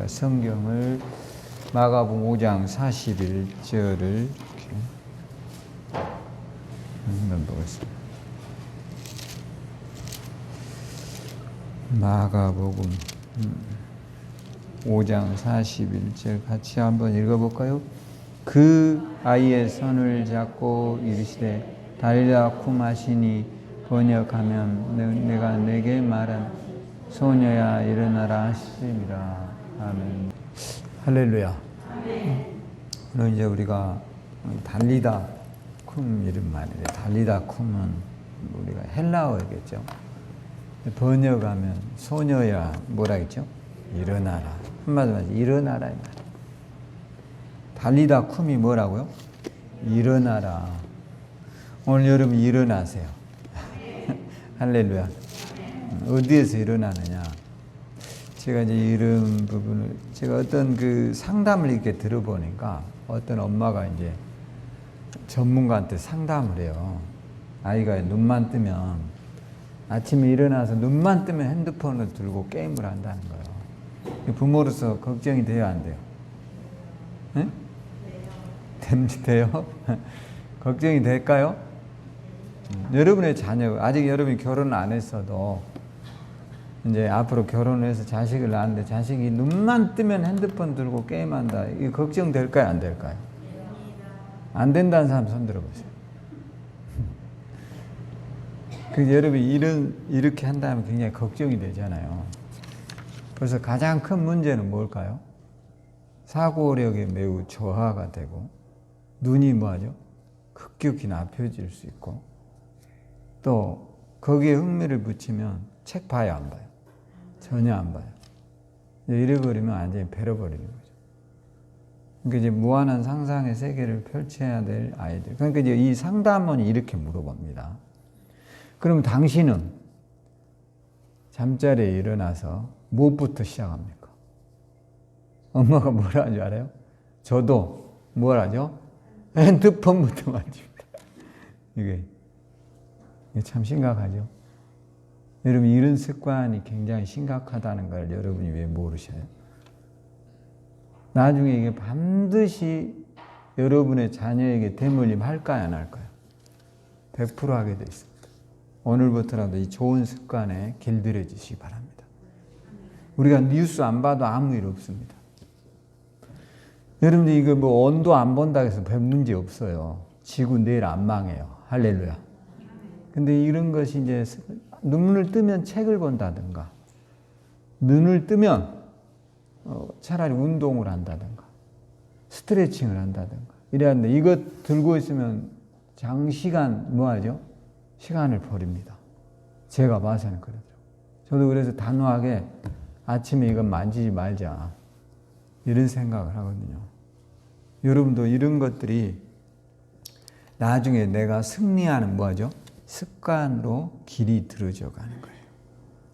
우리가 성경을 마가복음 5장 41절을 이렇게 한번 보겠습니다. 마가복음 5장 41절 같이 한번 읽어볼까요? 그 아이의 손을 잡고 이르시되 달리라 쿰하시니 번역하면 내가 내게 말한 소녀야 일어나라 하시니라. 아멘. 할렐루야. 오늘 이제 우리가 달리다 쿰 이런 말이래. 달리다 쿰은 우리가 헬라어겠죠. 번역하면 소녀야 뭐라 했죠? 일어나라. 한마디로 하지 일어나라 이 말. 달리다 쿰이 뭐라고요? 일어나라. 오늘 여러분 일어나세요. 할렐루야. 어디에서 일어나느냐? 제가 이제 이런 부분을 제가 어떤 그 상담을 이렇게 들어보니까 어떤 엄마가 이제 전문가한테 상담을 해요. 아이가 눈만 뜨면 아침에 일어나서 눈만 뜨면 핸드폰을 들고 게임을 한다는 거예요. 부모로서 걱정이 돼요, 안 돼요? 네? 돼요? 걱정이 될까요? 여러분의 자녀, 아직 여러분이 결혼 안 했어도 이제 앞으로 결혼을 해서 자식을 낳았는데 자식이 눈만 뜨면 핸드폰 들고 게임한다. 이게 걱정될까요? 안 될까요? 안 된다는 사람 손 들어보세요. 여러분이 이렇게 한다면 굉장히 걱정이 되잖아요. 그래서 가장 큰 문제는 뭘까요? 사고력이 매우 저하가 되고 눈이 뭐하죠? 급격히 나빠질 수 있고 또 거기에 흥미를 붙이면 책 봐요, 안 봐요? 전혀 안 봐요. 이래버리면 완전히 배려버리는 거죠. 그러니까 이제 무한한 상상의 세계를 펼쳐야 될 아이들. 그러니까 이제 이 상담원이 이렇게 물어봅니다. 그럼 당신은 잠자리에 일어나서 무엇부터 시작합니까? 엄마가 뭐라 하는 줄 알아요? 저도 뭘 하죠? 핸드폰부터 만집니다. 이게 참 심각하죠. 여러분 이런 습관이 굉장히 심각하다는 걸 여러분이 왜 모르셔요? 나중에 이게 반드시 여러분의 자녀에게 대물림 할까요, 안 할까요? 100% 하게 돼 있습니다. 오늘부터라도 이 좋은 습관에 길들여지시기 바랍니다. 우리가 뉴스 안 봐도 아무 일 없습니다. 여러분들 이거 뭐 온도 안 본다 해서 별 문제 없어요. 지구 내일 안 망해요. 할렐루야. 근데 이런 것이 이제 눈을 뜨면 책을 본다든가 눈을 뜨면 차라리 운동을 한다든가 스트레칭을 한다든가 이래야 하는데 이것 들고 있으면 장시간 뭐하죠? 시간을 버립니다. 제가 봐서는 그러더라고요. 저도 그래서 단호하게 아침에 이건 만지지 말자 이런 생각을 하거든요. 여러분도 이런 것들이 나중에 내가 승리하는 뭐하죠? 습관으로 길이 들어져 가는 거예요.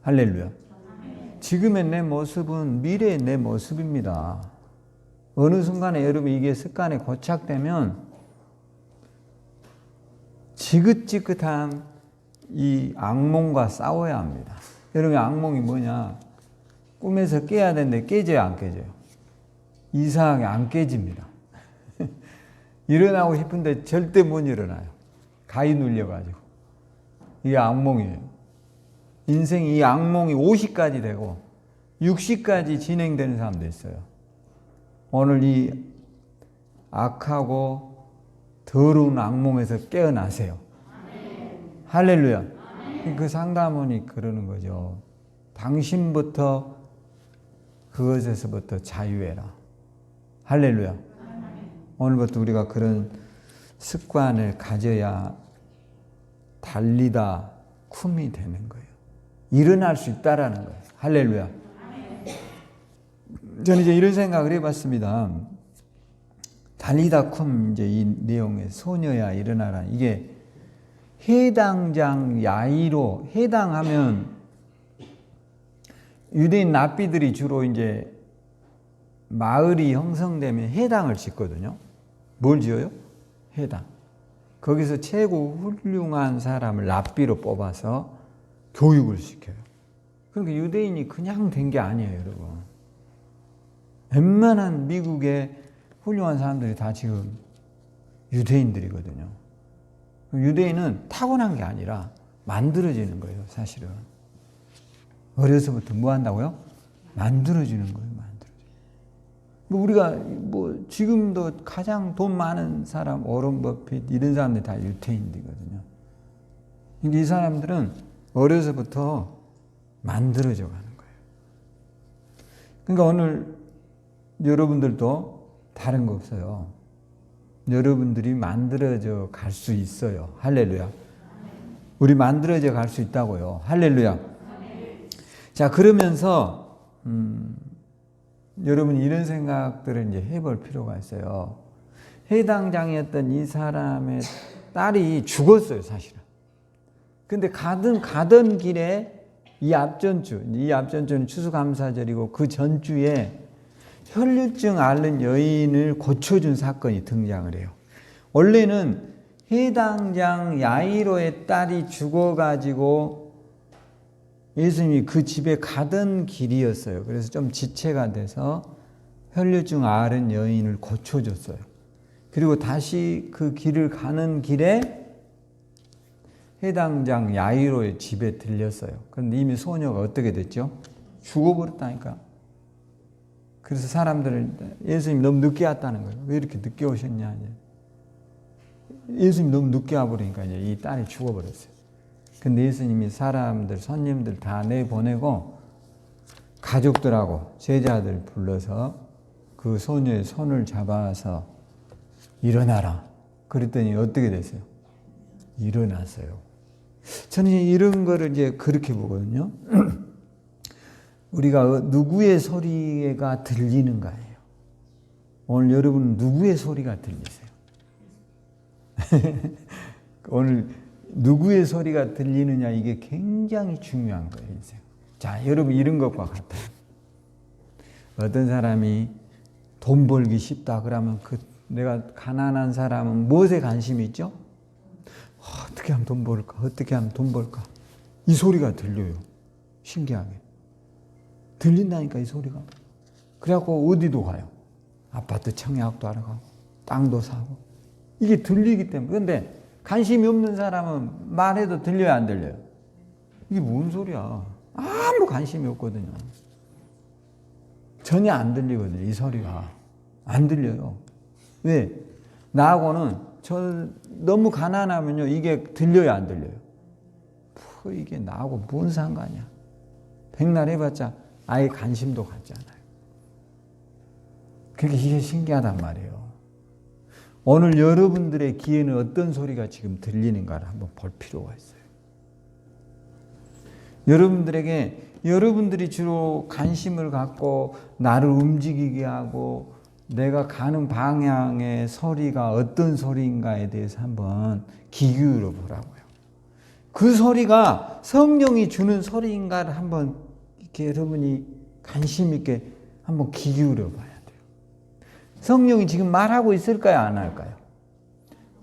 할렐루야. 지금의 내 모습은 미래의 내 모습입니다. 어느 순간에 여러분 이게 습관에 고착되면 지긋지긋한 이 악몽과 싸워야 합니다. 여러분 악몽이 뭐냐? 꿈에서 깨야 되는데 깨져요, 안 깨져요? 이상하게 안 깨집니다. 일어나고 싶은데 절대 못 일어나요. 가위 눌려가지고. 이게 악몽이에요. 인생이 이 악몽이 50까지 되고 60까지 진행되는 사람도 있어요. 오늘 이 악하고 더러운 악몽에서 깨어나세요. 할렐루야. 그 상담원이 그러는 거죠. 당신부터 그것에서부터 자유해라. 할렐루야. 오늘부터 우리가 그런 습관을 가져야 달리다 쿰이 되는 거예요. 일어날 수 있다라는 거예요. 할렐루야. 저는 이제 이런 생각을 해봤습니다. 달리다 쿰 이제 이 내용에 소녀야 일어나라 이게 해당장 야이로 해당하면 유대인 랍비들이 주로 이제 마을이 형성되면 해당을 짓거든요. 뭘 지어요? 해당. 거기서 최고 훌륭한 사람을 랍비로 뽑아서 교육을 시켜요. 그러니까 유대인이 그냥 된 게 아니에요, 여러분. 웬만한 미국의 훌륭한 사람들이 다 지금 유대인들이거든요. 유대인은 타고난 게 아니라 만들어지는 거예요, 사실은. 어려서부터 뭐 한다고요? 만들어지는 거예요, 우리가 지금도 가장 돈 많은 사람, 워런 버핏 이런 사람들이 다 유대인들이거든요. 이 사람들은 어려서부터 만들어져 가는 거예요. 그러니까 오늘 여러분들도 다른 거 없어요. 여러분들이 만들어져 갈 수 있어요. 할렐루야. 우리 만들어져 갈 수 있다고요. 할렐루야. 자, 그러면서 여러분이 이런 생각들을 이제 해볼 필요가 있어요. 해당장이었던 이 사람의 딸이 죽었어요, 사실은. 근데 가던 길에 이 앞전주는 추수감사절이고 그 전주에 혈류증 앓는 여인을 고쳐준 사건이 등장을 해요. 원래는 해당장 야이로의 딸이 죽어가지고 예수님이 그 집에 가던 길이었어요. 그래서 좀 지체가 돼서 혈류증 앓은 여인을 고쳐줬어요. 그리고 다시 그 길을 가는 길에 해당장 야이로의 집에 들렸어요. 그런데 이미 소녀가 어떻게 됐죠? 죽어버렸다니까. 그래서 사람들은 예수님 너무 늦게 왔다는 거예요. 왜 이렇게 늦게 오셨냐. 예수님 너무 늦게 와버리니까 이제 이 딸이 죽어버렸어요. 근데 예수님이 사람들, 손님들 다 내보내고 가족들하고 제자들 불러서 그 소녀의 손을 잡아서 일어나라. 그랬더니 어떻게 됐어요? 일어났어요. 저는 이런 거를 이제 그렇게 보거든요. 우리가 누구의 소리가 들리는가예요. 오늘 여러분 누구의 소리가 들리세요? 오늘 누구의 소리가 들리느냐 이게 굉장히 중요한 거예요. 인생. 자, 여러분 이런 것과 같아요. 어떤 사람이 돈 벌기 쉽다 그러면 내가 가난한 사람은 무엇에 관심이 있죠? 어떻게 하면 돈 벌까? 어떻게 하면 돈 벌까? 이 소리가 들려요. 신기하게. 들린다니까 이 소리가. 그래갖고 어디도 가요. 아파트 청약도 하러 가고 땅도 사고. 이게 들리기 때문에. 그런데 관심이 없는 사람은 말해도 들려요, 안 들려요? 이게 뭔 소리야? 아무 관심이 없거든요. 전혀 안 들리거든요, 이 소리가. 안 들려요. 왜? 나하고는 너무 가난하면요, 이게 들려요, 안 들려요? 이게 나하고 뭔 상관이야? 백날 해봤자 아예 관심도 갖지 않아요. 그게 신기하단 말이에요. 오늘 여러분들의 귀에는 어떤 소리가 지금 들리는가를 한번 볼 필요가 있어요. 여러분들이 주로 관심을 갖고 나를 움직이게 하고 내가 가는 방향의 소리가 어떤 소리인가에 대해서 한번 귀 기울여 보라고요. 그 소리가 성령이 주는 소리인가를 한번 이렇게 여러분이 관심 있게 한번 귀 기울여 봐야 돼요. 성령이 지금 말하고 있을까요? 안 할까요?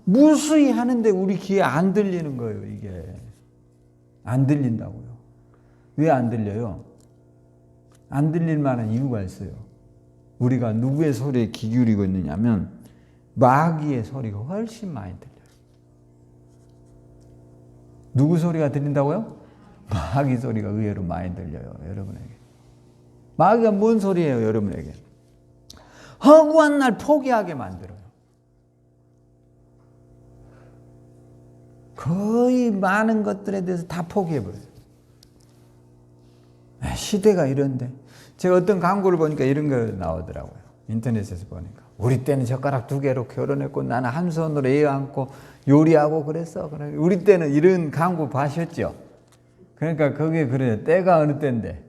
무수히 하는데 우리 귀에 안 들리는 거예요, 이게. 안 들린다고요. 왜 안 들려요? 안 들릴 만한 이유가 있어요. 우리가 누구의 소리에 귀 기울이고 있느냐면 마귀의 소리가 훨씬 많이 들려요. 누구 소리가 들린다고요? 마귀 소리가 의외로 많이 들려요, 여러분에게. 마귀가 뭔 소리예요, 여러분에게? 허구한 날 포기하게 만들어요. 거의 많은 것들에 대해서 다 포기해버려요. 시대가 이런데. 제가 어떤 광고를 보니까 이런 거 나오더라고요. 인터넷에서 보니까. 우리 때는 젓가락 2개로 결혼했고 나는 한 손으로 애 안고 요리하고 그랬어. 우리 때는 이런 광고 봐셨죠? 그러니까 거기에 그래요. 때가 어느 때인데.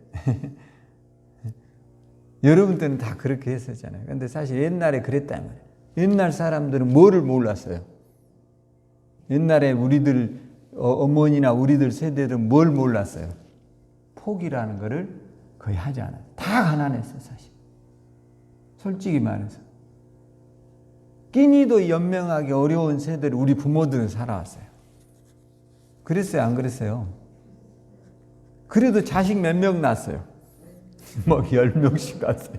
여러분 때는 다 그렇게 했었잖아요. 근데 사실 옛날에 그랬단 말이에요. 옛날 사람들은 뭐를 몰랐어요? 옛날에 우리들 어머니나 우리들 세대들은 뭘 몰랐어요? 포기라는 거를 거의 하지 않아요. 다 가난했어요, 사실. 솔직히 말해서. 끼니도 연명하기 어려운 세대를 우리 부모들은 살아왔어요. 그랬어요, 안 그랬어요? 그래도 자식 몇 명 낳았어요? 뭐 10명씩 낳았어요.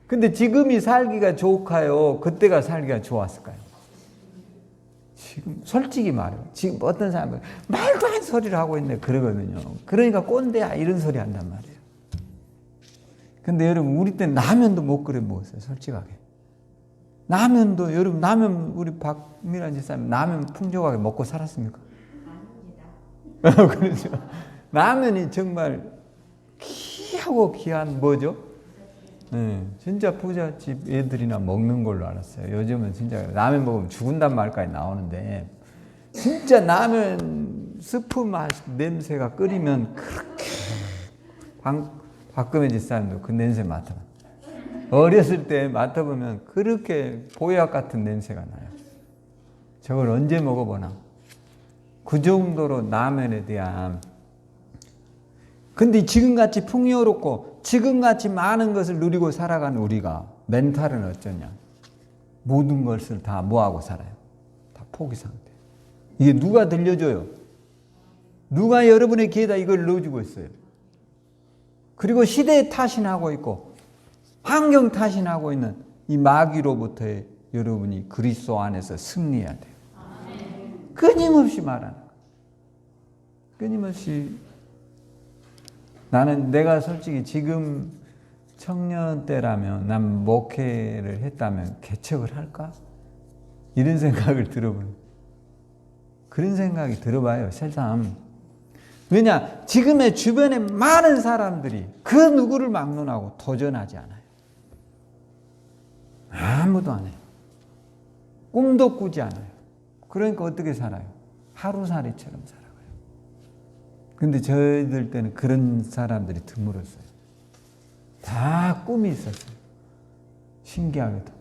근데 지금이 살기가 좋을까요? 그때가 살기가 좋았을까요? 지금 솔직히 말해요. 지금 어떤 사람은 말도 안 소리를 하고 있네 그러거든요. 그러니까 꼰대야 이런 소리 한단 말이에요. 근데 여러분 우리 때 라면도 못 끓여 먹었어요. 솔직하게. 라면도 여러분 라면 우리 박미란 집사님 라면 풍족하게 먹고 살았습니까? 그렇죠. 라면이 정말 귀하고 귀한 뭐죠? 네, 진짜 부잣집 애들이나 먹는 걸로 알았어요. 요즘은 진짜 라면 먹으면 죽은단 말까지 나오는데 진짜 라면 스프 맛 냄새가 끓이면 그렇게 박금혜 집사님도 그 냄새 맡아봐. 어렸을 때 맡아보면 그렇게 보약 같은 냄새가 나요. 저걸 언제 먹어보나. 그 정도로 라면에 대한. 근데 지금같이 풍요롭고 지금같이 많은 것을 누리고 살아가는 우리가 멘탈은 어쩌냐. 모든 것을 다 뭐하고 살아요? 다 포기 상태. 이게 누가 들려줘요? 누가 여러분의 귀에다 이걸 넣어주고 있어요? 그리고 시대에 타신하고 있고 환경 타신하고 있는 이 마귀로부터의 여러분이 그리스도 안에서 승리해야 돼요. 끊임없이 말하는 거예요. 끊임없이. 나는 내가 솔직히 지금 청년 때라면 난 목회를 했다면 개척을 할까? 이런 생각을 들어보는 그런 생각이 들어봐요. 세상. 왜냐? 지금의 주변에 많은 사람들이 그 누구를 막론하고 도전하지 않아요. 아무도 안 해요. 꿈도 꾸지 않아요. 그러니까 어떻게 살아요? 하루살이처럼 살아가요. 근데 저희들 때는 그런 사람들이 드물었어요. 다 꿈이 있었어요. 신기하게도.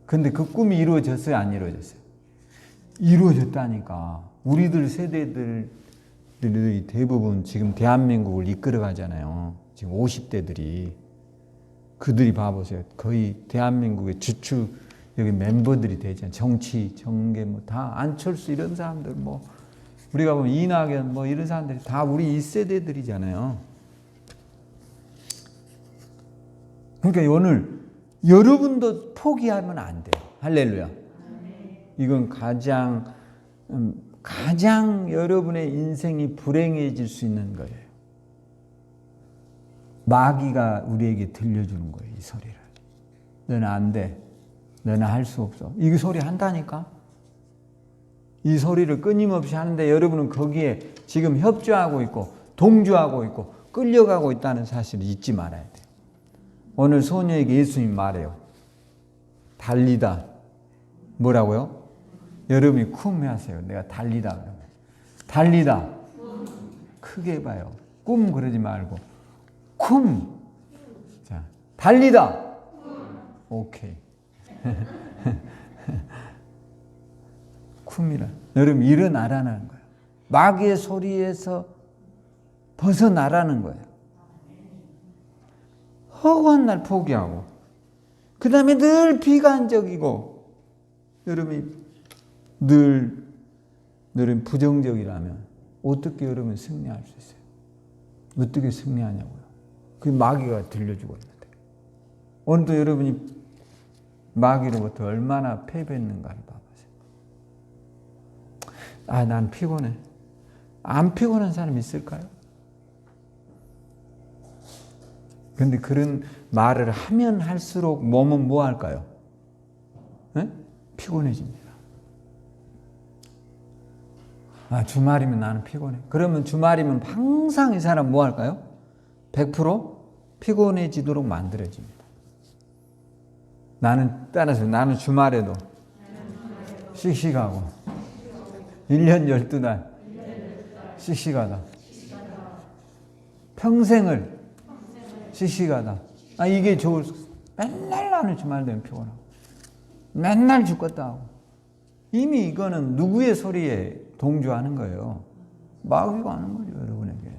근데 그 꿈이 이루어졌어요? 안 이루어졌어요? 이루어졌다니까. 우리들 세대들이 대부분 지금 대한민국을 이끌어 가잖아요. 지금 50대들이. 그들이 봐보세요. 거의 대한민국의 주축 여기 멤버들이 되잖아요. 정치, 정계 뭐 다 안철수 이런 사람들 뭐 우리가 보면 이낙연 뭐 이런 사람들이 다 우리 1세대들이잖아요. 그러니까 오늘 여러분도 포기하면 안 돼요. 할렐루야. 이건 가장 여러분의 인생이 불행해질 수 있는 거예요. 마귀가 우리에게 들려주는 거예요. 이 소리를. 너는 안 돼. 너는 할 수 없어. 이 소리 한다니까. 이 소리를 끊임없이 하는데 여러분은 거기에 지금 협조하고 있고 동조하고 있고 끌려가고 있다는 사실을 잊지 말아야 돼요. 오늘 소녀에게 예수님 말해요. 달리다. 뭐라고요? 여러분이 쿰 하세요. 내가 달리다 그러면. 달리다. 크게 해봐요. 꿈 그러지 말고 쿰. 자, 달리다. 오케이. 쿰이라. 여러분 일어나라는 거예요. 마귀의 소리에서 벗어나라는 거예요. 허구한 날 포기하고 그 다음에 늘 비관적이고 여러분이 늘 부정적이라면 어떻게 여러분 승리할 수 있어요? 어떻게 승리하냐고요? 그 마귀가 들려주고 있는데 오늘도 여러분이 마귀로부터 얼마나 패배했는가를 봐보세요. 아, 난 피곤해. 안 피곤한 사람 있을까요? 그런데 그런 말을 하면 할수록 몸은 뭐 할까요? 네? 피곤해집니다. 아, 주말이면 나는 피곤해. 그러면 주말이면 항상 이 사람 뭐 할까요? 100% 피곤해지도록 만들어집니다. 나는 주말에도 씩씩하고 1년 12달 씩씩하다. 평생을 씩씩하다. 아, 이게 좋을 수 있어. 맨날 나는 주말 되면 피곤하고 맨날 죽겠다 하고 이미 이거는 누구의 소리에 동조하는 거예요? 마귀가 하는 거죠, 여러분에게.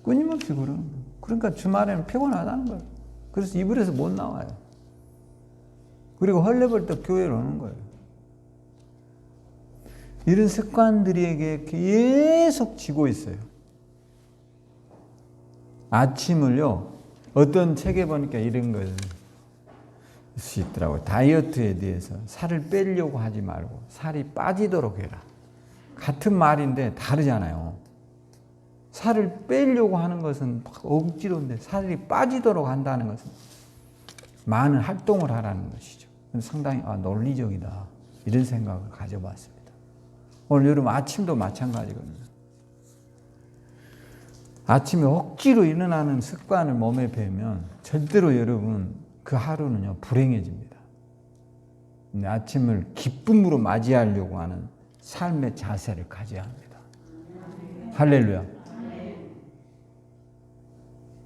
끊임없이 그러는 거예요. 그러니까 주말에는 피곤하다는 거예요. 그래서 이불에서 못 나와요. 그리고 헐레벌떡 교회를 오는 거예요. 이런 습관들에게 계속 지고 있어요. 아침을요, 어떤 책에 보니까 이런 걸 수 있더라고요. 다이어트에 대해서 살을 빼려고 하지 말고 살이 빠지도록 해라. 같은 말인데 다르잖아요. 살을 빼려고 하는 것은 막 억지로인데 살이 빠지도록 한다는 것은 많은 활동을 하라는 것이죠. 상당히 논리적이다. 이런 생각을 가져봤습니다. 오늘 여러분 아침도 마찬가지거든요. 아침에 억지로 일어나는 습관을 몸에 배면 절대로 여러분 그 하루는요 불행해집니다. 아침을 기쁨으로 맞이하려고 하는 삶의 자세를 가져야 합니다. 할렐루야.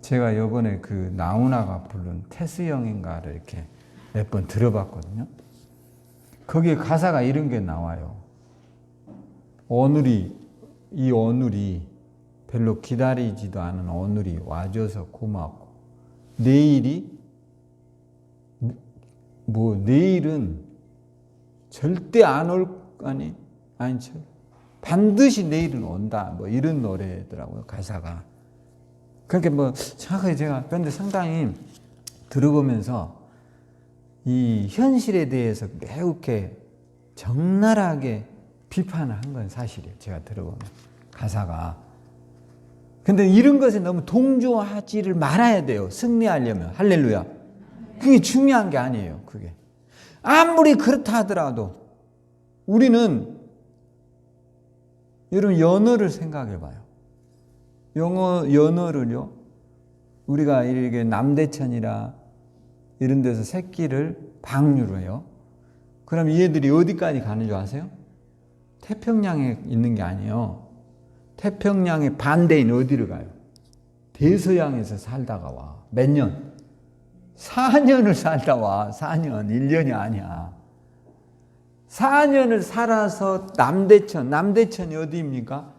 제가 이번에 그 나훈아가 부른 태스형인가를 이렇게 몇 번 들어봤거든요. 거기에 가사가 이런 게 나와요. 이 오늘이 별로 기다리지도 않은 오늘이 와줘서 고맙고 내일은 절대 안 올 아니 반드시 내일은 온다. 뭐 이런 노래더라고요, 가사가. 그러니까 정확하게 제가 그런데 상당히 들어보면서 이 현실에 대해서 매우 이렇게 적나라하게 비판을 한 건 사실이에요. 제가 들어보면 가사가. 근데 이런 것에 너무 동조하지를 말아야 돼요. 승리하려면. 할렐루야. 그게 중요한 게 아니에요. 그게 아무리 그렇다 하더라도 우리는 여러분 연어를 생각해 봐요. 연어를요 우리가 이렇게 남대천이라 이런 데서 새끼를 방류를 해요. 그럼 얘들이 어디까지 가는 줄 아세요? 태평양에 있는 게 아니에요. 태평양의 반대인 어디를 가요? 대서양에서 살다가 와. 몇 년? 4년을 살다 와. 4년. 1년이 아니야. 4년을 살아서 남대천이 어디입니까?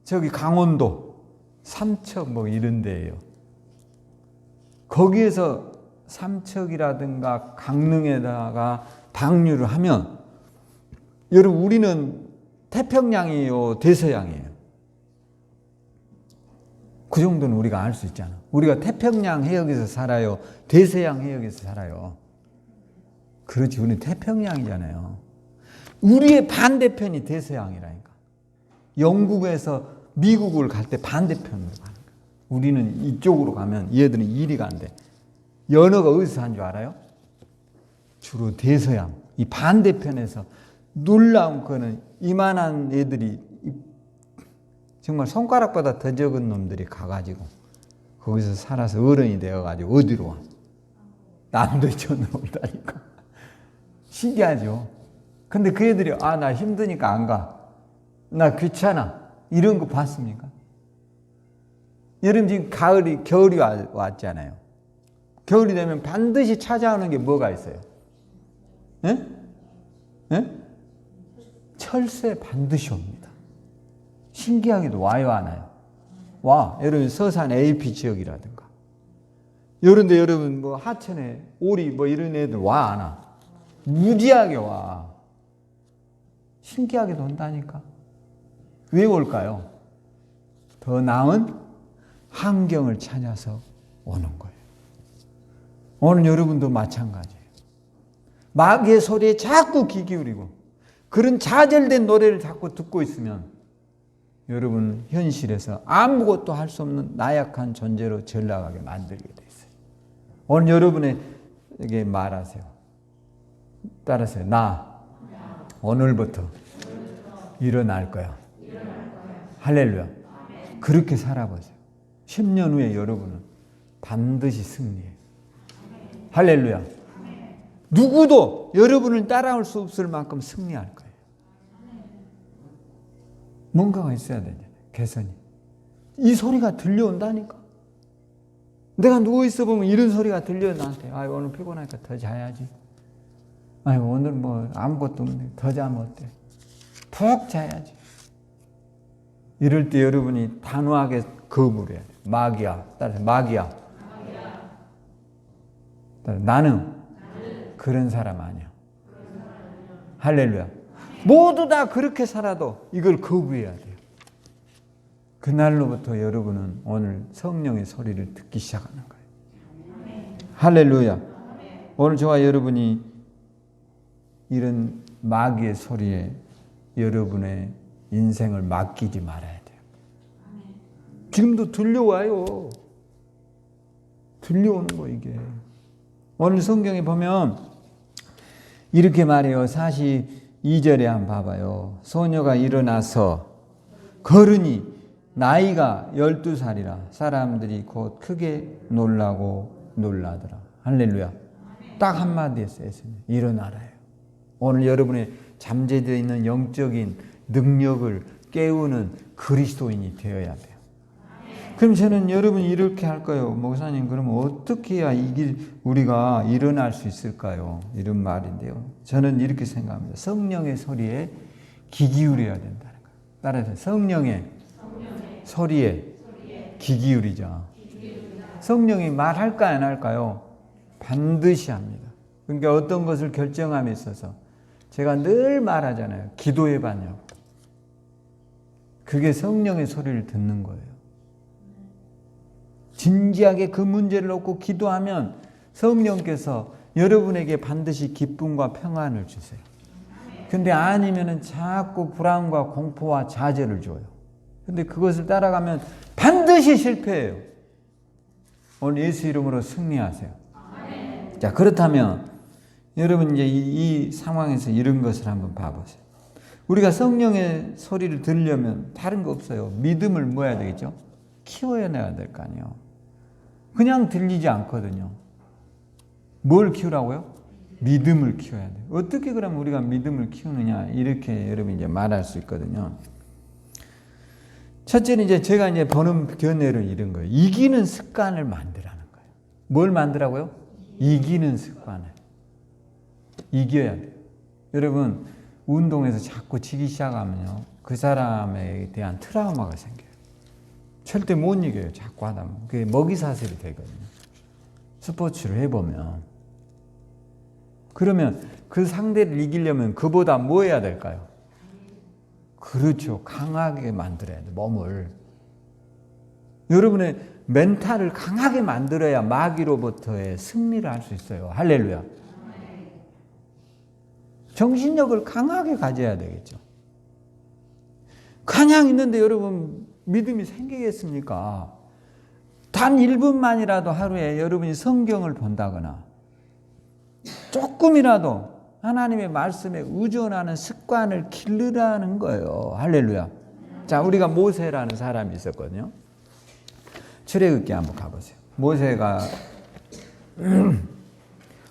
저기 강원도 삼척 뭐 이런 데예요. 거기에서 삼척이라든가 강릉에다가 방류를 하면 여러분 우리는 태평양이에요, 대서양이에요? 그 정도는 우리가 알 수 있잖아. 우리가 태평양 해역에서 살아요, 대서양 해역에서 살아요? 그렇지, 우리는 태평양이잖아요. 우리의 반대편이 대서양이라니까. 영국에서 미국을 갈 때 반대편으로 가는 거야. 우리는 이쪽으로 가면 얘들은 이리 간대. 연어가 어디서 산 줄 알아요? 주로 대서양. 이 반대편에서 놀라운 거는 이만한 애들이 정말 손가락보다 더 적은 놈들이 가가지고 거기서 살아서 어른이 되어가지고 어디로 와? 남대천으로 온다니까. 신기하죠? 근데 그 애들이 나 힘드니까 안 가. 나 귀찮아. 이런 거 봤습니까? 여러분 지금 겨울이 왔잖아요. 겨울이 되면 반드시 찾아오는 게 뭐가 있어요? 예? 예? 철새 반드시 옵니다. 신기하게도 와요, 안 와요? 와. 여러분 서산 AP 지역이라든가 이런데 여러분 뭐 하천에 오리 뭐 이런 애들 와, 안 와? 무지하게 와. 신기하게도 온다니까. 왜 올까요? 더 나은 환경을 찾아서 오는 거예요. 오늘 여러분도 마찬가지예요. 마귀의 소리에 자꾸 귀 기울이고 그런 좌절된 노래를 자꾸 듣고 있으면 여러분 현실에서 아무것도 할 수 없는 나약한 존재로 전락하게 만들게 돼 있어요. 오늘 여러분에게 말하세요. 따라서요. 나 오늘부터 일어날 거야. 할렐루야. 그렇게 살아보세요. 10년 후에 여러분은 반드시 승리해요. 할렐루야. 누구도 여러분을 따라올 수 없을 만큼 승리할 거예요. 뭔가가 있어야 되잖아요. 개선이. 이 소리가 들려온다니까. 내가 누워있어 보면 이런 소리가 들려요, 나한테. 오늘 피곤하니까 더 자야지. 오늘 뭐 아무것도 없네. 더 자면 어때? 푹 자야지. 이럴 때 여러분이 단호하게 거부를 해야 돼요. 마귀야. 따라서 마귀야. 따라서 나는 그런 사람 아니야. 할렐루야. 모두 다 그렇게 살아도 이걸 거부해야 돼요. 그날로부터 여러분은 오늘 성령의 소리를 듣기 시작하는 거예요. 할렐루야. 오늘 저와 여러분이 이런 마귀의 소리에 여러분의 인생을 맡기지 말아야 돼요. 지금도 들려와요. 들려오는 거 이게. 오늘 성경에 보면 이렇게 말해요. 42절에 한번 봐봐요. 소녀가 일어나서 걸으니 나이가 12살이라 사람들이 곧 크게 놀라고 놀라더라. 할렐루야. 딱 한마디 했어요. 일어나라요. 오늘 여러분의 잠재되어 있는 영적인 능력을 깨우는 그리스도인이 되어야 돼요. 그럼 저는 여러분이 이렇게 할까요? 목사님, 그럼 어떻게 해야 우리가 일어날 수 있을까요? 이런 말인데요. 저는 이렇게 생각합니다. 성령의 소리에 귀 기울여야 된다는 거예요. 따라서 성령의 소리에 귀 기울이자. 성령이 말할까 안 할까요? 반드시 합니다. 그러니까 어떤 것을 결정함에 있어서 제가 늘 말하잖아요. 기도해봤냐고. 그게 성령의 소리를 듣는 거예요. 진지하게 그 문제를 놓고 기도하면 성령께서 여러분에게 반드시 기쁨과 평안을 주세요. 근데 아니면은 자꾸 불안과 공포와 좌절을 줘요. 근데 그것을 따라가면 반드시 실패해요. 오늘 예수 이름으로 승리하세요. 자, 그렇다면 여러분 이제 이 상황에서 이런 것을 한번 봐보세요. 우리가 성령의 소리를 들으려면 다른 거 없어요. 믿음을 뭐 해야 되겠죠? 키워야 될 거 아니에요. 그냥 들리지 않거든요. 뭘 키우라고요? 믿음을 키워야 돼요. 어떻게 그러면 우리가 믿음을 키우느냐? 이렇게 여러분 이제 말할 수 있거든요. 첫째는 이제 제가 이제 보는 견해를 이런 거예요. 이기는 습관을 만들라는 거예요. 뭘 만들라고요? 이기는 습관을. 이겨야 돼요. 여러분, 운동에서 자꾸 지기 시작하면요. 그 사람에 대한 트라우마가 생겨요. 절대 못 이겨요. 자꾸 하다 보면. 그게 먹이사슬이 되거든요. 스포츠를 해보면. 그러면 그 상대를 이기려면 그보다 뭐 해야 될까요? 그렇죠. 강하게 만들어야 돼요. 몸을. 여러분의 멘탈을 강하게 만들어야 마귀로부터의 승리를 할 수 있어요. 할렐루야. 정신력을 강하게 가져야 되겠죠. 그냥 있는데 여러분 믿음이 생기겠습니까? 단 1분만이라도 하루에 여러분이 성경을 본다거나 조금이라도 하나님의 말씀에 의존하는 습관을 기르라는 거예요. 할렐루야. 자, 우리가 모세라는 사람이 있었거든요. 출애굽기 한번 가보세요. 모세가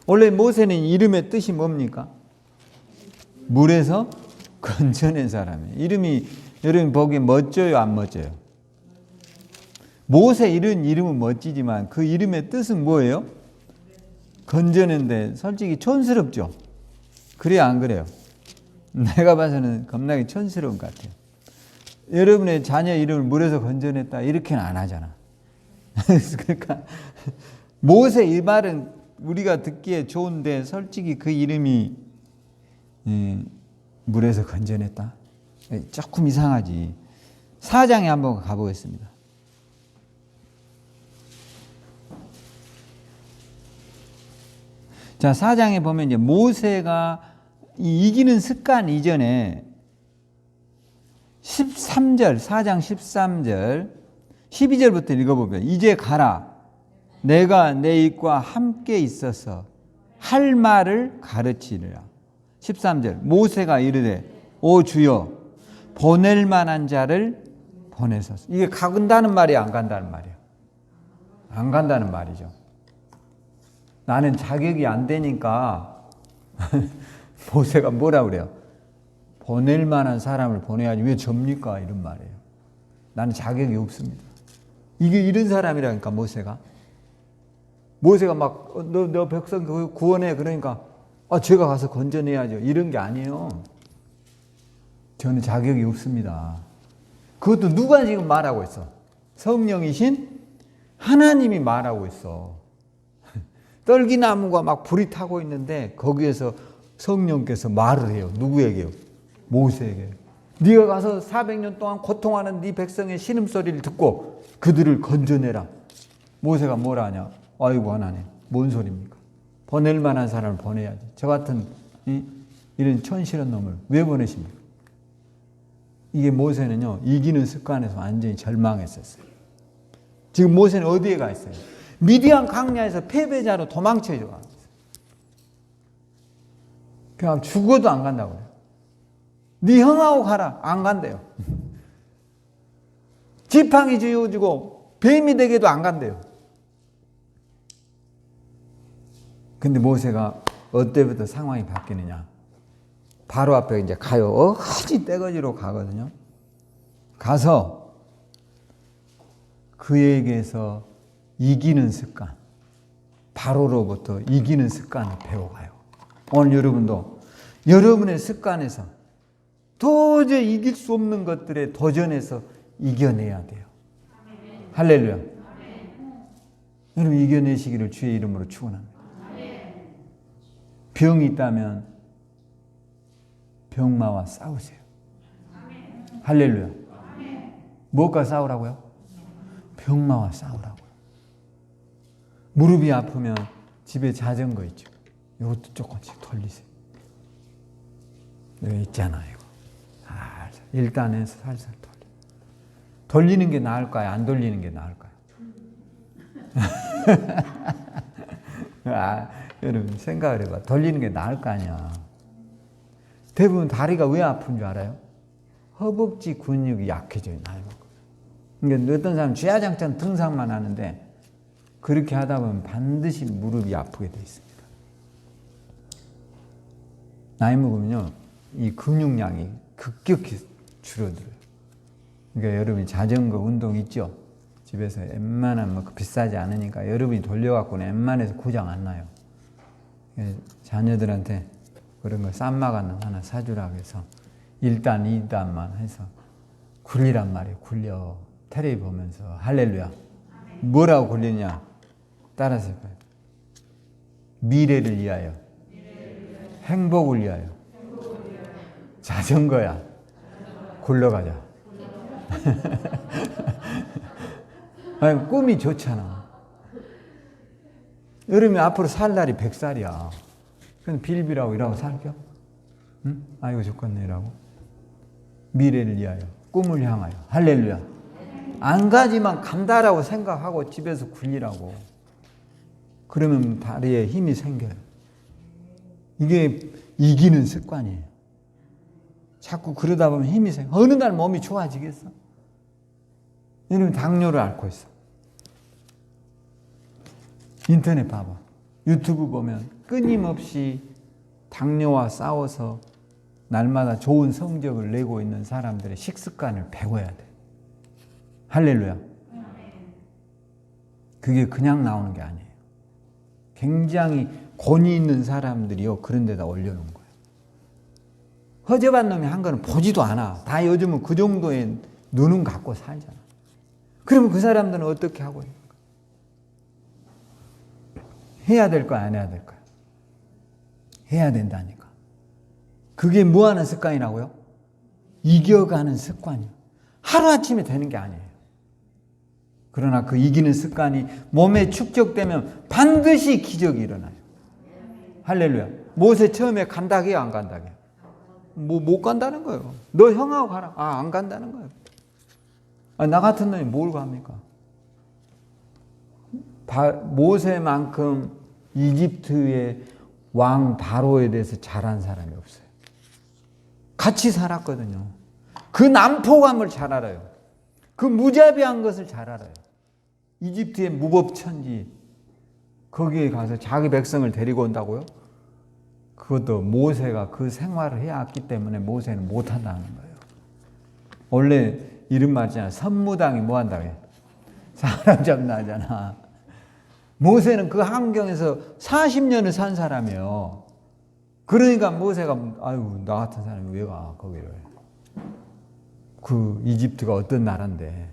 원래 모세는 이름의 뜻이 뭡니까? 물에서 건져낸 사람이에요. 이름이 여러분 보기에 멋져요, 안 멋져요? 모세 이런 이름은 멋지지만 그 이름의 뜻은 뭐예요? 건져낸데 솔직히 촌스럽죠? 그래요, 안 그래요? 내가 봐서는 겁나게 촌스러운 것 같아요. 여러분의 자녀 이름을 물에서 건져냈다 이렇게는 안 하잖아. 그러니까 모세 이 말은 우리가 듣기에 좋은데 솔직히 그 이름이 물에서 건져냈다? 조금 이상하지. 4장에 한번 가보겠습니다. 자, 4장에 보면 이제 모세가 이기는 습관 이전에 13절, 4장 13절, 12절부터 읽어보면 이제 가라. 내가 내 입과 함께 있어서 할 말을 가르치리라. 13절 모세가 이르되 오 주여 보낼 만한 자를 보내소서. 이게 간다는 말이에요, 안 간다는 말이에요? 안 간다는 말이죠. 나는 자격이 안 되니까 모세가 뭐라 그래요? 보낼 만한 사람을 보내야지 왜 접니까? 이런 말이에요. 나는 자격이 없습니다. 이게 이런 사람이라니까 모세가 막 너 백성 구원해 그러니까 제가 가서 건져내야죠. 이런 게 아니에요. 저는 자격이 없습니다. 그것도 누가 지금 말하고 있어? 성령이신 하나님이 말하고 있어. 떨기나무가 막 불이 타고 있는데 거기에서 성령께서 말을 해요. 누구에게요? 모세에게. 네가 가서 400년 동안 고통하는 네 백성의 신음소리를 듣고 그들을 건져내라. 모세가 뭐라 하냐? 아이고 하나님, 뭔 소리입니까? 보낼 만한 사람을 보내야지. 저 같은 이런 천실한 놈을 왜 보내십니까? 이게 모세는요, 이기는 습관에서 완전히 절망했었어요. 지금 모세는 어디에 가 있어요? 미디안 광야에서 패배자로 도망쳐져 가 있어요. 그냥 죽어도 안 간다고 해요. 네 형하고 가라. 안 간대요. 지팡이 쥐어주고 뱀이 되게도 안 간대요. 근데 모세가 어때부터 상황이 바뀌느냐? 바로 앞에 이제 가요. 어지 떼거지로 가거든요. 가서 그에게서 이기는 습관, 바로로부터 이기는 습관을 배워가요. 오늘 여러분도 여러분의 습관에서 도저히 이길 수 없는 것들에 도전해서 이겨내야 돼요. 할렐루야. 여러분 이겨내시기를 주의 이름으로 축원합니다. 병이 있다면 병마와 싸우세요. 할렐루야. 무엇과 싸우라고요? 병마와 싸우라고요. 무릎이 아프면 집에 자전거 있죠. 이것도 조금씩 돌리세요. 여기 있잖아요. 이거. 일단에서 살살 돌리는 게 나을까요? 안 돌리는 게 나을까요? 여러분 생각을 해봐. 돌리는 게 나을 거 아니야. 대부분 다리가 왜 아픈 줄 알아요? 허벅지 근육이 약해져요. 나이 먹고. 그러니까 어떤 사람은 쥐야장창 등산만 하는데 그렇게 하다 보면 반드시 무릎이 아프게 돼 있습니다. 나이 먹으면요, 이 근육량이 급격히 줄어들어요. 그러니까 여러분이 자전거 운동 있죠? 집에서 웬만하면 비싸지 않으니까 여러분이 돌려갖고는 웬만해서 고장 안 나요. 자녀들한테 그런 거 쌈마가는 하나 사주라고 해서 1단, 2단만 해서 굴리란 말이에요. 굴려. 테레비 보면서. 할렐루야. 뭐라고 굴리냐? 따라서 해봐요. 미래를 위하여. 행복을 위하여. 자전거야. 굴러가자. 아니, 꿈이 좋잖아. 여름에 앞으로 살 날이 100살이야. 그럼 빌비라고 이러고 살겨? 응? 아이고 좋겠네 이라고. 미래를 위하여, 꿈을 향하여. 할렐루야. 안 가지만 간다라고 생각하고 집에서 굴리라고. 그러면 다리에 힘이 생겨요. 이게 이기는 습관이에요. 자꾸 그러다 보면 힘이 생겨. 어느 날 몸이 좋아지겠어? 여러분 당뇨를 앓고 있어. 인터넷 봐봐. 유튜브 보면 끊임없이 당뇨와 싸워서 날마다 좋은 성적을 내고 있는 사람들의 식습관을 배워야 돼. 할렐루야. 그게 그냥 나오는 게 아니에요. 굉장히 권위 있는 사람들이요, 그런 데다 올려놓은 거예요. 허접한 놈이 한 거는 보지도 않아. 다 요즘은 그 정도의 눈은 갖고 살잖아. 그러면 그 사람들은 어떻게 하고 있는 거야? 해야 될까요? 안 해야 될까요? 해야 된다니까. 그게 뭐 하는 습관이라고요? 이겨가는 습관이요. 하루아침에 되는 게 아니에요. 그러나 그 이기는 습관이 몸에 축적되면 반드시 기적이 일어나요. 할렐루야. 모세 처음에 간다고 해요? 안 간다고 해요? 못 간다는 거예요. 너 형하고 가라. 안 간다는 거예요. 나 같은 놈이 뭘 갑니까? 모세만큼 이집트의 왕 바로에 대해서 잘한 사람이 없어요. 같이 살았거든요. 그 난폭함을 잘 알아요. 그 무자비한 것을 잘 알아요. 이집트의 무법천지, 거기에 가서 자기 백성을 데리고 온다고요? 그것도 모세가 그 생활을 해왔기 때문에 모세는 못한다는 거예요. 원래 이런 말 있잖아. 선무당이 뭐 한다고 해? 사람 잡나 하잖아. 모세는 그 환경에서 40년을 산 사람이에요. 그러니까 모세가 아유 나 같은 사람이 왜 가 거기를. 그 이집트가 어떤 나라인데,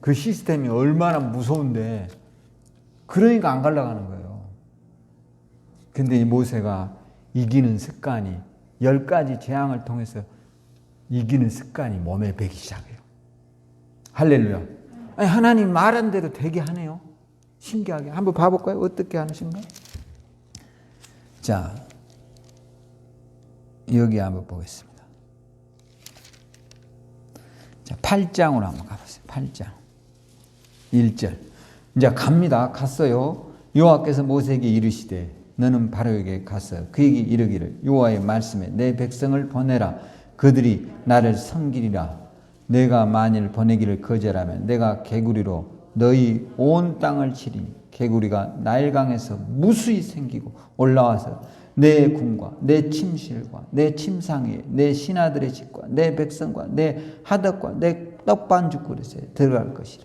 그 시스템이 얼마나 무서운데, 그러니까 안 가려고 하는 거예요. 근데 이 모세가 이기는 습관이 10가지 재앙을 통해서 이기는 습관이 몸에 배기 시작해요. 할렐루야. 아니, 하나님 말한 대로 되게 하네요. 신기하게. 한번 봐볼까요? 어떻게 하시는가? 자, 여기 한번 보겠습니다. 자, 8장으로 한번 가보세요. 8장 1절. 이제 갑니다. 갔어요. 여호와께서 모세에게 이르시되 너는 바로에게 갔어요. 그에게 이르기를 여호와의 말씀에 내 백성을 보내라. 그들이 나를 섬기리라. 내가 만일 보내기를 거절하면 내가 개구리로 너희 온 땅을 치리니 개구리가 나일강에서 무수히 생기고 올라와서 내 궁과 내 침실과 내 침상에 내 신하들의 집과 내 백성과 내 하덕과 내 떡반죽 그릇에 들어갈 것이라.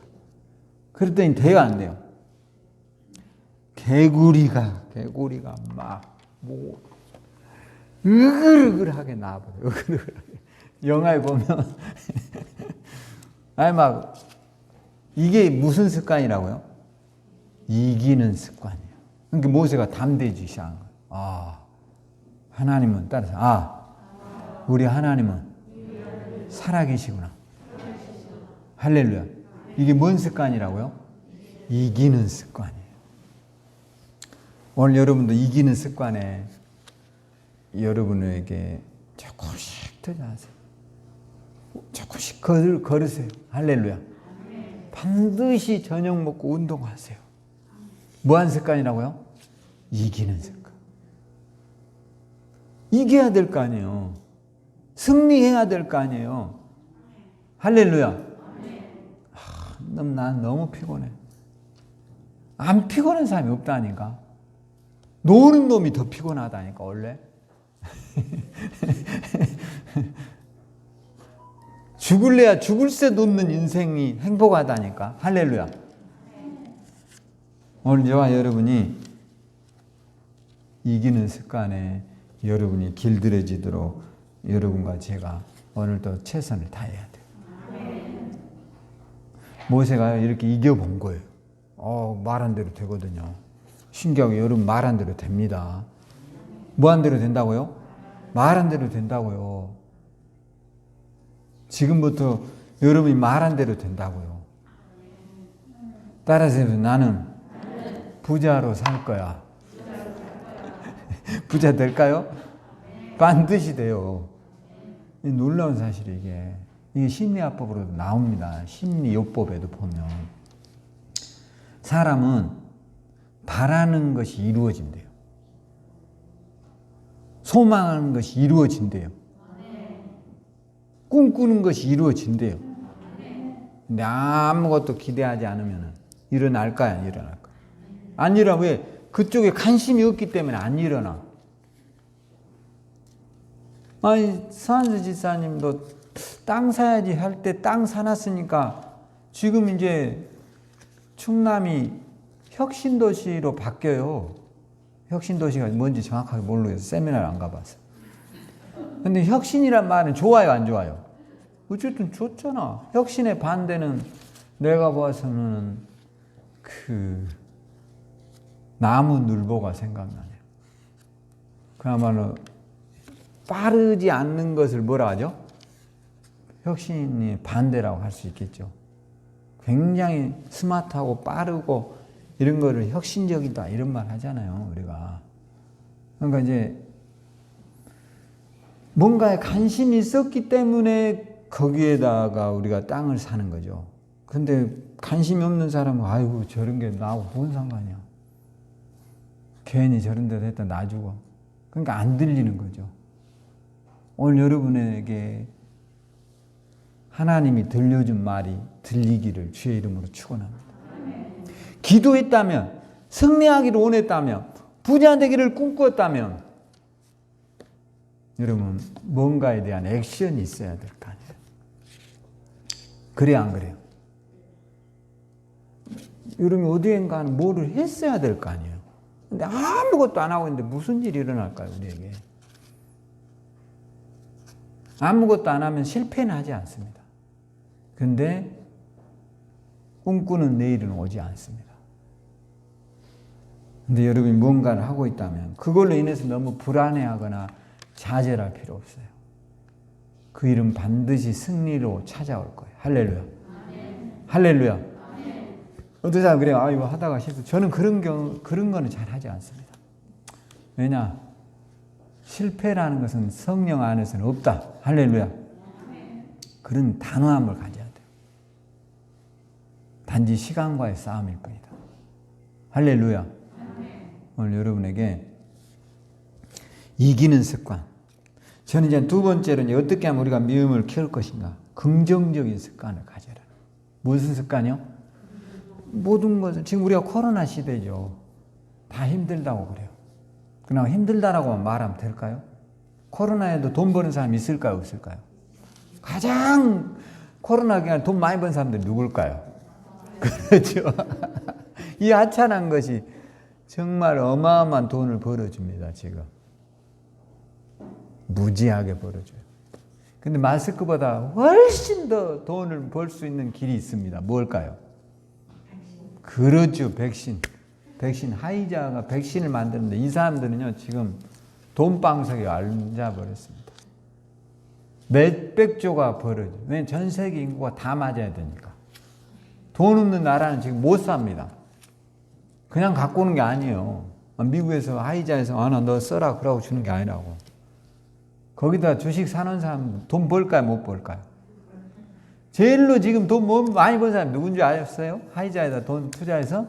그랬더니 돼요, 안 돼요? 개구리가 막 뭐 으글으글하게 나와버려요. 으글으글하게. 영화에 보면 아니 막 이게 무슨 습관이라고요? 이기는 습관이에요. 그러니까 모세가 담대해지기 시작한 거예요. 아, 하나님은 따라서 우리 하나님은 살아계시구나. 할렐루야. 이게 뭔 습관이라고요? 이기는 습관이에요. 오늘 여러분도 이기는 습관에 여러분에게 조금씩 들어가세요. 조금씩 걸으세요. 할렐루야. 반드시 저녁 먹고 운동하세요. 뭐한 습관이라고요? 이기는 습관. 이겨야 될 거 아니에요. 승리해야 될 거 아니에요. 할렐루야. 난 너무 피곤해. 안 피곤한 사람이 없다니까. 노는 놈이 더 피곤하다니까 원래. 죽을래야 죽을 새 놓는 인생이 행복하다니까. 할렐루야. 오늘 저와 여러분이 이기는 습관에 여러분이 길들여지도록 여러분과 제가 오늘도 최선을 다해야 돼요. 모세가 이렇게 이겨본 거예요. 말한 대로 되거든요. 신기하게 여러분 말한 대로 됩니다. 뭐한 대로 된다고요? 말한 대로 된다고요. 지금부터 여러분이 말한 대로 된다고요. 따라서 나는 부자로 살 거야. 부자 될까요? 반드시 돼요. 놀라운 사실이 이게 심리학법으로도 나옵니다. 심리요법에도 보면 사람은 바라는 것이 이루어진대요. 소망하는 것이 이루어진대요. 꿈꾸는 것이 이루어진대요. 근데 아무것도 기대하지 않으면 일어날까요? 안 일어날까요? 안 일어나. 왜? 그쪽에 관심이 없기 때문에 안 일어나. 아니, 서한수 지사님도 땅 사야지 할 때 땅 사놨으니까 지금 이제 충남이 혁신도시로 바뀌어요. 혁신도시가 뭔지 정확하게 모르겠어요. 세미나를 안 가봤어요. 근데 혁신이란 말은 좋아요, 안 좋아요? 어쨌든 좋잖아. 혁신의 반대는 내가 봐서는 나무늘보가 생각나네요. 그야말로 빠르지 않는 것을 뭐라 하죠? 혁신이 반대라고 할 수 있겠죠. 굉장히 스마트하고 빠르고 이런 거를 혁신적이다 이런 말 하잖아요, 우리가. 그러니까 이제 뭔가에 관심이 있었기 때문에 거기에다가 우리가 땅을 사는 거죠. 근데 관심이 없는 사람은 아이고 저런 게 나하고 뭔 상관이야. 괜히 저런 데서 했다 놔주고. 그러니까 안 들리는 거죠. 오늘 여러분에게 하나님이 들려준 말이 들리기를 주의 이름으로 축원합니다. 기도했다면, 승리하기를 원했다면, 부자 되기를 꿈꾸었다면 여러분 뭔가에 대한 액션이 있어야 될 거 아니에요. 그래야 안 그래요? 여러분이 어디엔가는 뭐를 했어야 될 거 아니에요. 근데 아무것도 안 하고 있는데 무슨 일이 일어날까요, 우리에게? 아무것도 안 하면 실패는 하지 않습니다. 근데 꿈꾸는 내일은 오지 않습니다. 근데 여러분이 뭔가를 하고 있다면 그걸로 인해서 너무 불안해하거나 좌절할 필요 없어요. 그 일은 반드시 승리로 찾아올 거예요. 할렐루야. 할렐루야. 어떤 사람 그래요. 아, 이거 하다가 실수. 저는 그런 거는 잘 하지 않습니다. 왜냐? 실패라는 것은 성령 안에서는 없다. 할렐루야. 그런 단호함을 가져야 돼요. 단지 시간과의 싸움일 뿐이다. 할렐루야. 오늘 여러분에게 이기는 습관. 저는 이제 두 번째로 이제 어떻게 하면 우리가 믿음을 키울 것인가. 긍정적인 습관을 가져라. 무슨 습관이요? 모든 것을, 지금 우리가 코로나 시대죠. 다 힘들다고 그래요. 그나마 힘들다라고만 말하면 될까요? 코로나에도 돈 버는 사람이 있을까요? 없을까요? 가장 코로나 기간에 돈 많이 번 사람들이 누굴까요? 그렇죠. 이 하찮은 것이 정말 어마어마한 돈을 벌어줍니다. 지금 무지하게 벌어줘요. 근데 마스크보다 훨씬 더 돈을 벌 수 있는 길이 있습니다. 뭘까요? 그렇죠. 백신. 화이자가 백신을 만드는데 이 사람들은요 지금 돈방석에 앉아버렸습니다. 몇백 조가 벌어져. 왜냐면 전 세계 인구가 다 맞아야 되니까. 돈 없는 나라는 지금 못 삽니다. 그냥 갖고 오는 게 아니에요. 미국에서 화이자에서 너 써라 그러고 주는 게 아니라고. 거기다 주식 사는 사람 돈 벌까요 못 벌까요? 제일로 지금 돈 많이 번 사람 누군지 아셨어요? 화이자에다 돈 투자해서?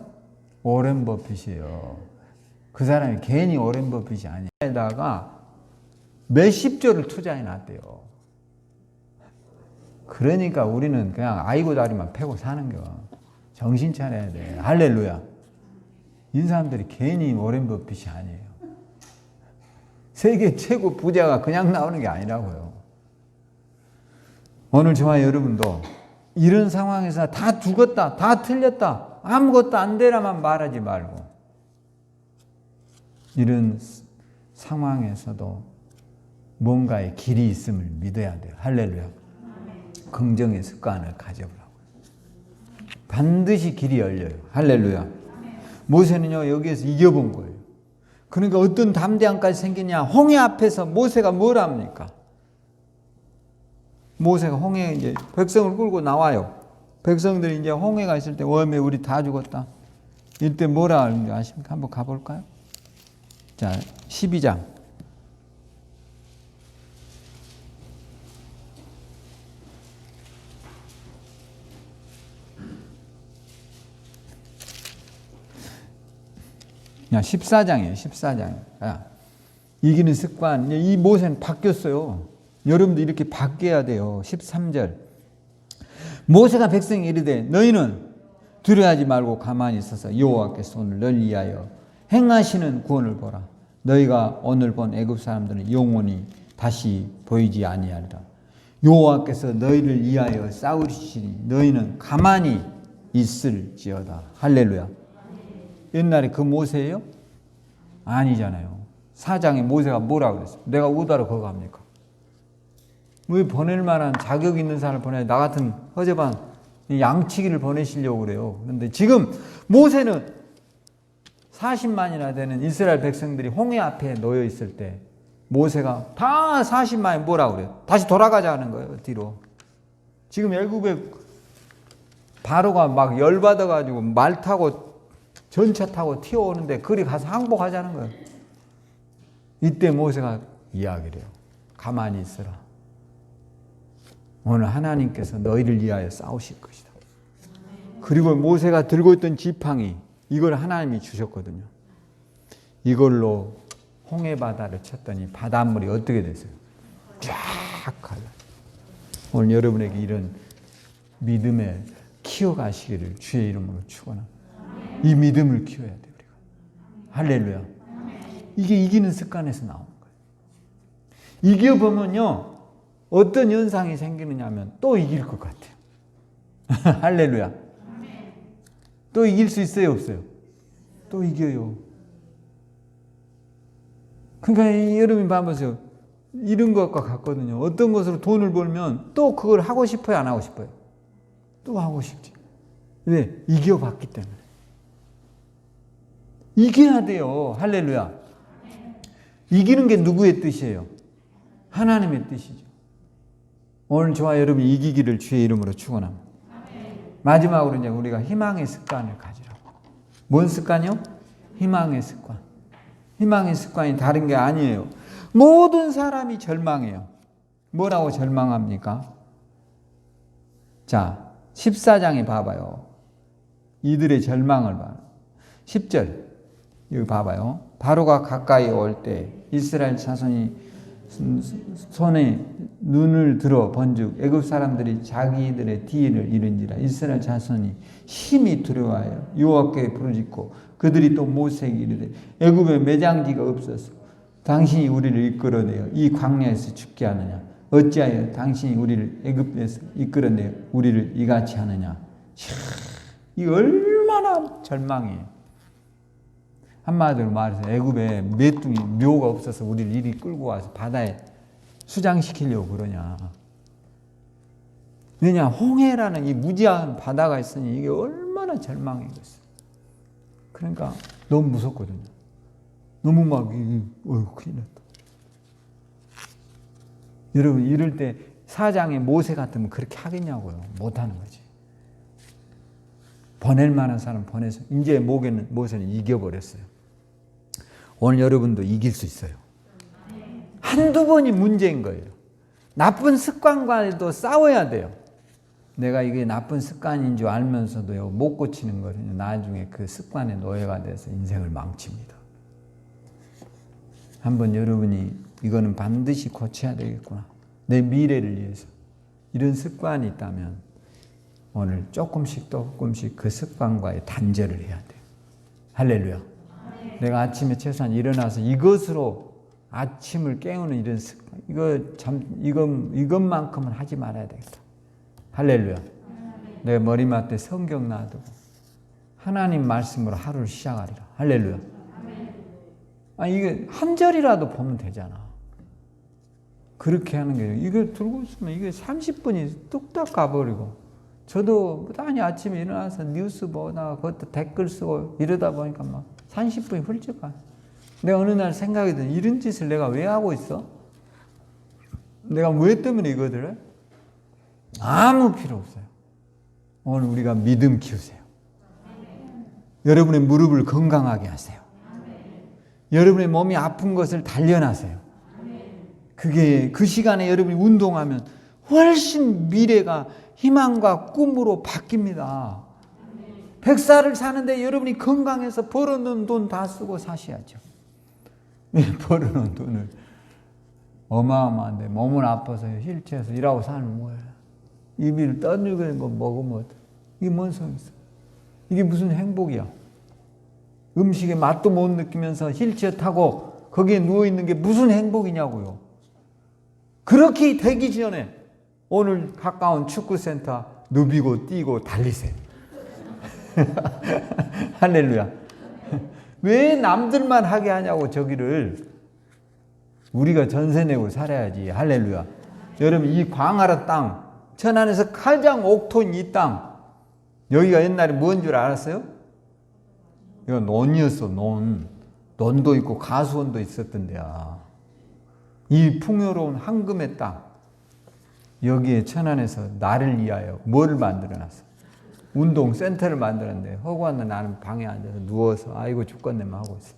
오렌 버핏이에요. 그 사람이 괜히 오렌 버핏이 아니에요. 에다가 몇십 조를 투자해 놨대요. 그러니까 우리는 그냥 아이고 다리만 패고 사는 거. 정신 차려야 돼. 할렐루야. 이 사람들이 괜히 오렌 버핏이 아니에요. 세계 최고 부자가 그냥 나오는 게 아니라고요. 오늘 저와 여러분도 이런 상황에서 다 죽었다, 다 틀렸다, 아무것도 안 되라만 말하지 말고 이런 상황에서도 뭔가의 길이 있음을 믿어야 돼요. 할렐루야. 긍정의 습관을 가져보라고. 반드시 길이 열려요. 할렐루야. 모세는요 여기에서 이겨본 거예요. 그러니까 어떤 담대함까지 생기냐. 홍해 앞에서 모세가 뭘 합니까? 모세가 홍해에 이제 백성을 끌고 나와요. 백성들이 이제 홍해가 있을 때 웜에 우리 다 죽었다. 이때 뭐라 하는지 아십니까? 한번 가볼까요? 자, 12장. 야, 14장이에요. 14장. 이기는 습관. 이 모세는 바뀌었어요. 여러분도 이렇게 바뀌어야 돼요. 13절. 모세가 백성에 이르되 너희는 두려워하지 말고 가만히 있어서 여호와께서 오늘 너희를 위하여 행하시는 구원을 보라. 너희가 오늘 본 애굽 사람들은 영원히 다시 보이지 아니하리라. 여호와께서 너희를 위하여 싸우시니 너희는 가만히 있을지어다. 할렐루야. 옛날에 그 모세예요? 아니잖아요. 4장에 모세가 뭐라 그랬어요? 내가 오다로 거기 갑니까? 왜 보낼 만한 자격 있는 사람을 보내야 나 같은 허접한 양치기를 보내시려고 그래요. 그런데 지금 모세는 40만이나 되는 이스라엘 백성들이 홍해 앞에 놓여 있을 때 모세가 다 40만이 뭐라고 그래요? 다시 돌아가자는 거예요. 뒤로. 지금 애굽에 바로가 막 열받아가지고 말 타고 전차 타고 튀어오는데 그리 가서 항복하자는 거예요. 이때 모세가 이야기를 해요. 가만히 있어라. 오늘 하나님께서 너희를 위하여 싸우실 것이다. 그리고 모세가 들고 있던 지팡이 이걸 하나님이 주셨거든요. 이걸로 홍해 바다를 쳤더니 바닷물이 어떻게 됐어요? 쫙 갈라. 오늘 여러분에게 이런 믿음을 키워가시기를 주의 이름으로 축원합니다. 이 믿음을 키워야 돼요. 우리가. 할렐루야. 이게 이기는 습관에서 나오는 거예요. 이겨보면요. 어떤 현상이 생기느냐 하면 또 이길 것 같아요. 할렐루야. 또 이길 수 있어요? 없어요? 또 이겨요. 그러니까 여러분이 봐보세요. 이런 것과 같거든요. 어떤 것으로 돈을 벌면 또 그걸 하고 싶어요? 안 하고 싶어요? 또 하고 싶지. 왜? 이겨봤기 때문에. 이겨야 돼요. 할렐루야. 이기는 게 누구의 뜻이에요? 하나님의 뜻이죠. 오늘 저와 여러분이 이기기를 주의 이름으로 축원합니다. 마지막으로 이제 우리가 희망의 습관을 가지라고. 뭔 습관이요? 희망의 습관. 희망의 습관이 다른 게 아니에요. 모든 사람이 절망해요. 뭐라고 절망합니까? 자, 14장에 봐봐요. 이들의 절망을 봐요. 10절 여기 봐봐요. 바로가 가까이 올 때 이스라엘 자손이 손에 눈을 들어 번즉 애굽 사람들이 자기들의 뒤를 이른지라 이스라엘 자손이 심히 두려워하여 여호와께 부르짖고 그들이 또 모세에게 이르되 애굽에 매장지가 없어서 당신이 우리를 이끌어내어 이 광야에서 죽게 하느냐 어찌하여 당신이 우리를 애굽에서 이끌어내어 우리를 이같이 하느냐. 이 얼마나 절망이에요. 한마디로 말해서 애굽에 메뚜기 묘가 없어서 우리를 이리 끌고 와서 바다에 수장시키려고 그러냐. 왜냐, 홍해라는 이 무지한 바다가 있으니 이게 얼마나 절망이겠어. 그러니까 너무 무섭거든요. 너무 막 큰일 났다. 여러분 이럴 때 사장의 모세 같으면 그렇게 하겠냐고요. 못하는 거지. 보낼 만한 사람 보내서 이제 모세는 이겨버렸어요. 오늘 여러분도 이길 수 있어요. 한두 번이 문제인 거예요. 나쁜 습관과도 싸워야 돼요. 내가 이게 나쁜 습관인 줄 알면서도요, 못 고치는 거는요, 나중에 그 습관의 노예가 돼서 인생을 망칩니다. 한번 여러분이 이거는 반드시 고쳐야 되겠구나. 내 미래를 위해서. 이런 습관이 있다면 오늘 조금씩 그 습관과의 단절을 해야 돼요. 할렐루야. 내가 아침에 최소한 일어나서 이것으로 아침을 깨우는 이런 습관, 이것만큼은 하지 말아야 되겠다. 할렐루야. 내 머리맡에 성경 놔두고 하나님 말씀으로 하루를 시작하리라. 할렐루야. 이게 한 절이라도 보면 되잖아. 그렇게 하는 게, 이걸 들고 있으면 이게 30분이 뚝딱 가버리고, 저도 아니 아침에 일어나서 뉴스 보다가 그것도 댓글 쓰고 이러다 보니까 막 30분이 훌쩍 가. 내가 어느 날 생각이 드는, 이런 짓을 내가 왜 하고 있어? 내가 왜 때문에 이거를 해? 아무 필요 없어요. 오늘 우리가 믿음 키우세요. 여러분의 무릎을 건강하게 하세요. 여러분의 몸이 아픈 것을 단련하세요. 그게 그 시간에 여러분이 운동하면 훨씬 미래가 희망과 꿈으로 바뀝니다. 100살을 사는데 여러분이 건강해서 벌어놓은 돈 다 쓰고 사셔야죠. 벌어놓은 돈을 어마어마한데 몸은 아파서 휠체어에서 일하고 사는 거예요. 입을 떠들고 거 먹으면 이게 뭔 소용이 있어? 이게 무슨 행복이야? 음식의 맛도 못 느끼면서 휠체어 타고 거기에 누워있는 게 무슨 행복이냐고요. 그렇게 되기 전에 오늘 가까운 축구센터 누비고 뛰고 달리세요. 할렐루야. 왜 남들만 하게 하냐고. 저기를 우리가 전세 내고 살아야지. 할렐루야. 여러분, 이 광활한 땅, 천안에서 가장 옥토인 이 땅, 여기가 옛날에 뭔 줄 알았어요? 이거 논이었어. 논도 있고 가수원도 있었던 데야. 이 풍요로운 황금의 땅, 여기에 천안에서 나를 위하여 뭐를 만들어놨어? 운동센터를 만들었는데 허구한 나는 방에 앉아서 누워서 아이고 죽겠네만 하고 있어.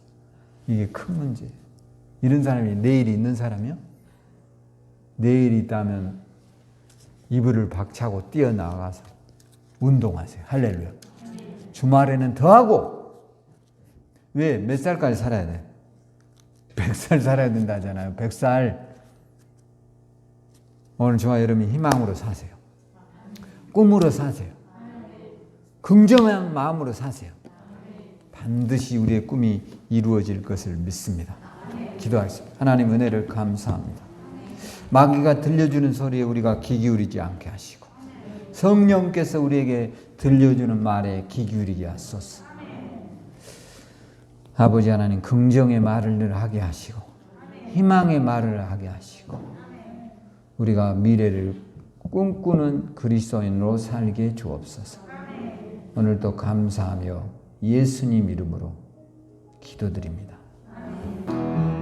이게 큰 문제예요. 이런 사람이 내일이 있는 사람이요? 내일이 있다면 이불을 박차고 뛰어나가서 운동하세요. 할렐루야. 주말에는 더하고. 왜? 몇 살까지 살아야 돼? 100살 살아야 된다잖아요. 100살. 오늘 저와 여러분이 희망으로 사세요. 꿈으로 사세요. 긍정한 마음으로 사세요. 반드시 우리의 꿈이 이루어질 것을 믿습니다. 기도하겠습니다. 하나님 은혜를 감사합니다. 마귀가 들려주는 소리에 우리가 귀 기울이지 않게 하시고, 성령께서 우리에게 들려주는 말에 귀 기울이게 하소서. 아버지 하나님, 긍정의 말을 늘 하게 하시고 희망의 말을 하게 하시고 우리가 미래를 꿈꾸는 그리스도인으로 살게 주옵소서. 오늘도 감사하며 예수님 이름으로 기도드립니다.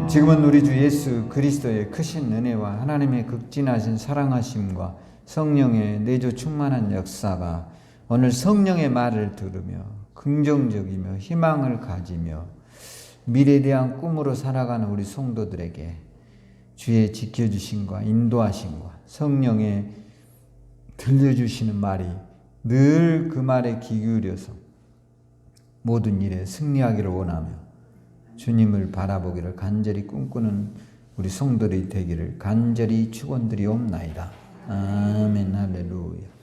지금은 우리 주 예수 그리스도의 크신 은혜와 하나님의 극진하신 사랑하심과 성령의 내주 충만한 역사가 오늘 성령의 말을 들으며 긍정적이며 희망을 가지며 미래에 대한 꿈으로 살아가는 우리 성도들에게 주의 지켜주심과 인도하심과 성령의 들려주시는 말이 늘 그 말에 귀 기울여서 모든 일에 승리하기를 원하며 주님을 바라보기를 간절히 꿈꾸는 우리 성도들이 되기를 간절히 축원드리옵나이다. 아멘. 할렐루야.